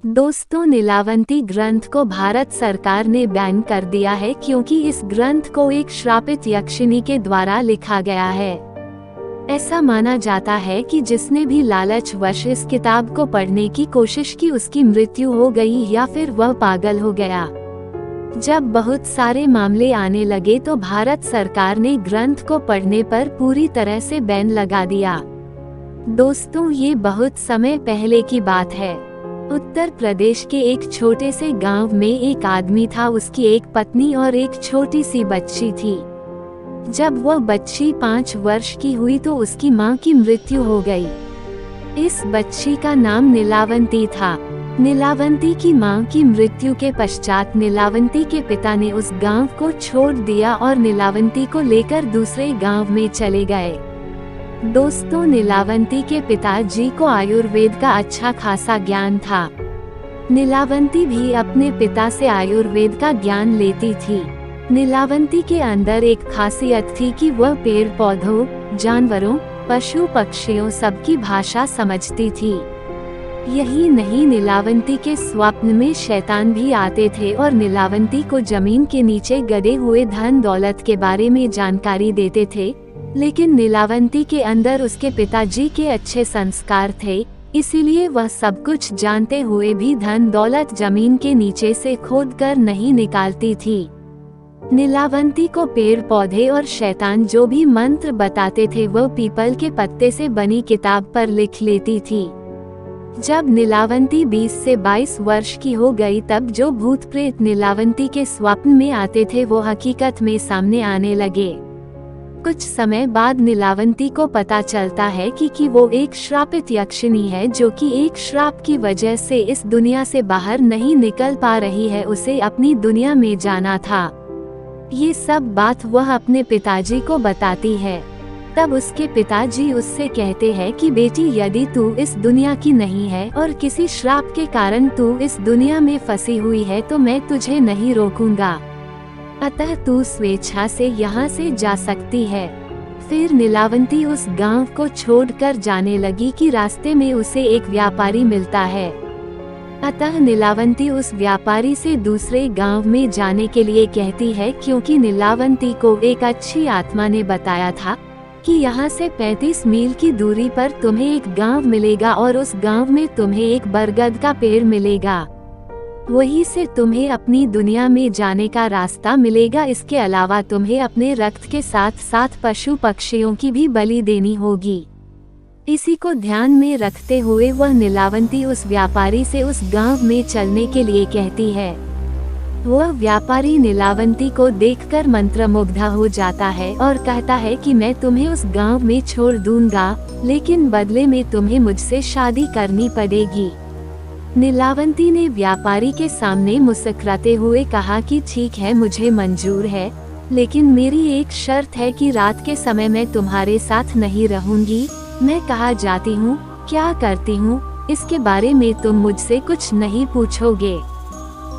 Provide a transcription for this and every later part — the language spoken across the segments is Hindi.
दोस्तों, नीलावंती ग्रंथ को भारत सरकार ने बैन कर दिया है क्योंकि इस ग्रंथ को एक श्रापित यक्षिणी के द्वारा लिखा गया है। ऐसा माना जाता है कि जिसने भी लालचवश इस किताब को पढ़ने की कोशिश की उसकी मृत्यु हो गई या फिर वह पागल हो गया। जब बहुत सारे मामले आने लगे तो भारत सरकार ने ग्रंथ को पढ़ने पर पूरी तरह से बैन लगा दिया। दोस्तों, ये बहुत समय पहले की बात है। उत्तर प्रदेश के एक छोटे से गांव में एक आदमी था। उसकी एक पत्नी और एक छोटी सी बच्ची थी। जब वह बच्ची 5 वर्ष की हुई तो उसकी मां की मृत्यु हो गई। इस बच्ची का नाम नीलावंती था। नीलावंती की मां की मृत्यु के पश्चात नीलावंती के पिता ने उस गांव को छोड़ दिया और नीलावंती को लेकर दूसरे गांव में चले गए। दोस्तों, नीलावंती के पिताजी को आयुर्वेद का अच्छा खासा ज्ञान था। नीलावंती भी अपने पिता से आयुर्वेद का ज्ञान लेती थी। नीलावंती के अंदर एक खासियत थी कि वह पेड़ पौधों, जानवरों, पशु पक्षियों सबकी भाषा समझती थी। यही नहीं, नीलावंती के स्वप्न में शैतान भी आते थे और नीलावंती को जमीन के नीचे गड़े हुए धन दौलत के बारे में जानकारी देते थे। लेकिन नीलावंती के अंदर उसके पिताजी के अच्छे संस्कार थे, इसीलिए वह सब कुछ जानते हुए भी धन दौलत जमीन के नीचे से खोदकर नहीं निकालती थी। नीलावंती को पेड़ पौधे और शैतान जो भी मंत्र बताते थे वह पीपल के पत्ते से बनी किताब पर लिख लेती थी। जब नीलावंती 20 से 22 वर्ष की हो गई तब जो भूत प्रेत नीलावंती के स्वप्न में आते थे वो हकीकत में सामने आने लगे। कुछ समय बाद नीलावंती को पता चलता है कि वो एक श्रापित यक्षिणी है जो कि एक श्राप की वजह से इस दुनिया से बाहर नहीं निकल पा रही है। उसे अपनी दुनिया में जाना था। ये सब बात वह अपने पिताजी को बताती है। तब उसके पिताजी उससे कहते हैं कि बेटी, यदि तू इस दुनिया की नहीं है और किसी श्राप के कारण तू इस दुनिया में फंसी हुई है तो मैं तुझे नहीं रोकूंगा, अतः तू स्वेच्छा से यहाँ से जा सकती है। फिर नीलावंती उस गांव को छोड़कर जाने लगी कि रास्ते में उसे एक व्यापारी मिलता है। अतः नीलावंती उस व्यापारी से दूसरे गांव में जाने के लिए कहती है क्योंकि नीलावंती को एक अच्छी आत्मा ने बताया था कि यहाँ से 35 मील की दूरी पर तुम्हें एक गांव मिलेगा और उस गांव में तुम्हें एक बरगद का पेड़ मिलेगा। वहीं से तुम्हें अपनी दुनिया में जाने का रास्ता मिलेगा। इसके अलावा तुम्हें अपने रक्त के साथ साथ पशु पक्षियों की भी बलि देनी होगी। इसी को ध्यान में रखते हुए वह नीलावंती उस व्यापारी से उस गांव में चलने के लिए कहती है। वह व्यापारी नीलावंती को देखकर मंत्रमुग्ध हो जाता है और कहता है कि मैं तुम्हें उस गांव में छोड़ दूंगा, लेकिन बदले में तुम्हें मुझसे शादी करनी पड़ेगी। नीलावंती ने व्यापारी के सामने मुस्कुराते हुए कहा कि ठीक है, मुझे मंजूर है, लेकिन मेरी एक शर्त है कि रात के समय मैं तुम्हारे साथ नहीं रहूंगी। मैं कहाँ जाती हूँ, क्या करती हूँ, इसके बारे में तुम मुझसे कुछ नहीं पूछोगे।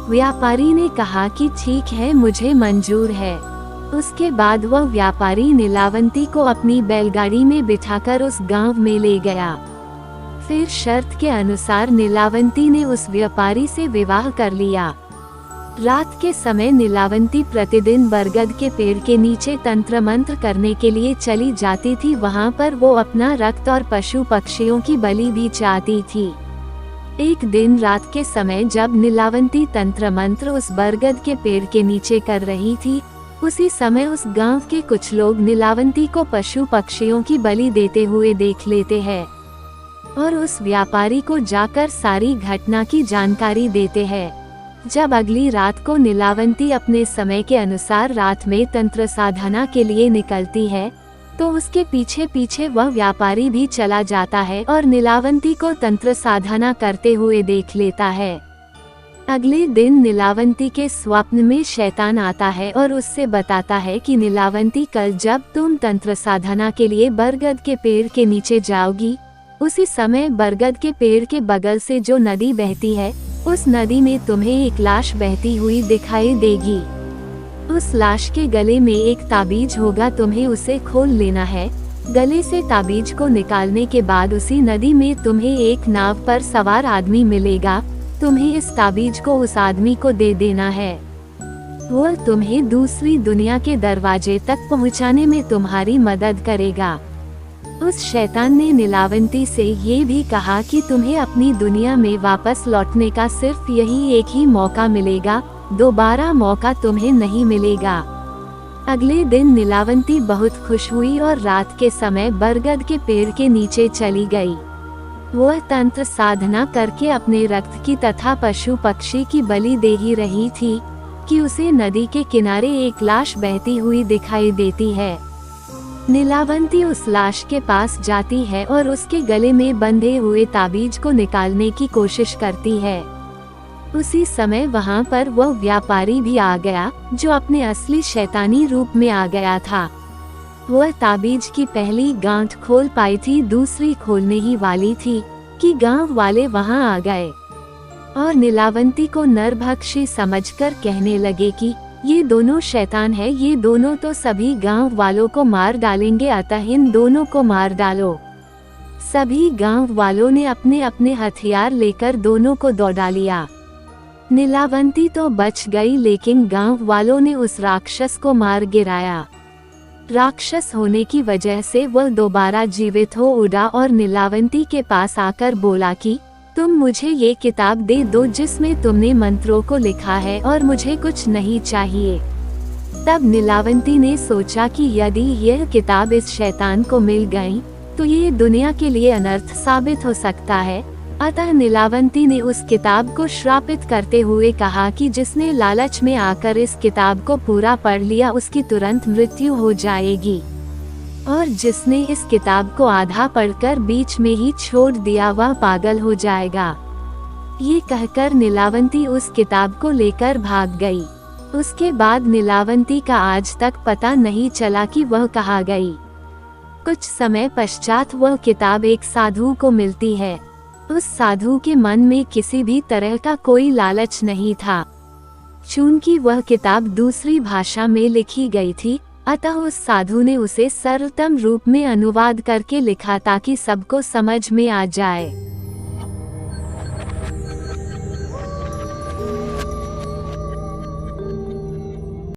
व्यापारी ने कहा कि ठीक है, मुझे मंजूर है। उसके बाद वह व्यापारी नीलावंती को अपनी बैलगाड़ी में बिठाकर उस गांव में ले गया। फिर शर्त के अनुसार नीलावंती ने उस व्यापारी से विवाह कर लिया। रात के समय नीलावंती प्रतिदिन बरगद के पेड़ के नीचे तंत्र मंत्र करने के लिए चली जाती थी। वहां पर वो अपना रक्त और पशु पक्षियों की बलि भी चाहती थी। एक दिन रात के समय जब नीलावंती तंत्र मंत्र उस बरगद के पेड़ के नीचे कर रही थी, उसी समय उस गांव के कुछ लोग नीलावंती को पशु पक्षियों की बलि देते हुए देख लेते हैं और उस व्यापारी को जाकर सारी घटना की जानकारी देते हैं। जब अगली रात को नीलावंती अपने समय के अनुसार रात में तंत्र साधना के लिए निकलती है तो उसके पीछे पीछे वह व्यापारी भी चला जाता है और नीलावंती को तंत्र साधना करते हुए देख लेता है। अगले दिन नीलावंती के स्वप्न में शैतान आता है और उससे बताता है कि नीलावंती, कल जब तुम तंत्र साधना के लिए बरगद के पेड़ के नीचे जाओगी, उसी समय बरगद के पेड़ के बगल से जो नदी बहती है उस नदी में तुम्हें एक लाश बहती हुई दिखाई देगी। उस लाश के गले में एक ताबीज होगा, तुम्हें उसे खोल लेना है। गले से ताबीज को निकालने के बाद उसी नदी में तुम्हें एक नाव पर सवार आदमी मिलेगा। तुम्हें इस ताबीज को उस आदमी को दे देना है। वह तुम्हें दूसरी दुनिया के दरवाजे तक पहुंचाने में तुम्हारी मदद करेगा। उस शैतान ने नीलावंती से ये भी कहा कि तुम्हें अपनी दुनिया में वापस लौटने का सिर्फ यही एक ही मौका मिलेगा, दोबारा मौका तुम्हें नहीं मिलेगा। अगले दिन नीलावंती बहुत खुश हुई और रात के समय बरगद के पेड़ के नीचे चली गई। वह तंत्र साधना करके अपने रक्त की तथा पशु पक्षी की बलि दे ही रही थी कि उसे नदी के किनारे एक लाश बहती हुई दिखाई देती है। नीलावंती उस लाश के पास जाती है और उसके गले में बंधे हुए ताबीज को निकालने की कोशिश करती है। उसी समय वहां पर वह व्यापारी भी आ गया, जो अपने असली शैतानी रूप में आ गया था। वह ताबीज की पहली गांठ खोल पाई थी, दूसरी खोलने ही वाली थी कि गांव वाले वहां आ गए और नीलावंती को नरभक्षी समझकर कहने लगे कि ये दोनों शैतान है, ये दोनों तो सभी गांव वालों को मार डालेंगे, अतः इन दोनों को मार डालो। सभी गांव वालों ने अपने अपने हथियार लेकर दोनों को दौड़ा लिया। नीलावंती तो बच गई, लेकिन गांव वालों ने उस राक्षस को मार गिराया। राक्षस होने की वजह से वह दोबारा जीवित हो उड़ा और नीलावंती के पास आकर बोला कि तुम मुझे ये किताब दे दो जिसमें तुमने मंत्रों को लिखा है और मुझे कुछ नहीं चाहिए। तब नीलावंती ने सोचा कि यदि यह किताब इस शैतान को मिल गई तो ये दुनिया के लिए अनर्थ साबित हो सकता है। अतः नीलावंती ने उस किताब को श्रापित करते हुए कहा कि जिसने लालच में आकर इस किताब को पूरा पढ़ लिया उसकी तुरंत मृत्यु हो जाएगी, और जिसने इस किताब को आधा पढ़कर बीच में ही छोड़ दिया वह पागल हो जाएगा। ये कहकर नीलावंती उस किताब को लेकर भाग गई। उसके बाद नीलावंती का आज तक पता नहीं चला कि वह कहाँ गई। कुछ समय पश्चात वह किताब एक साधु को मिलती है। उस साधु के मन में किसी भी तरह का कोई लालच नहीं था। चूंकि वह किताब दूसरी भाषा में लिखी गई थी, अतः उस साधु ने उसे सरलतम रूप में अनुवाद करके लिखा ताकि सबको समझ में आ जाए।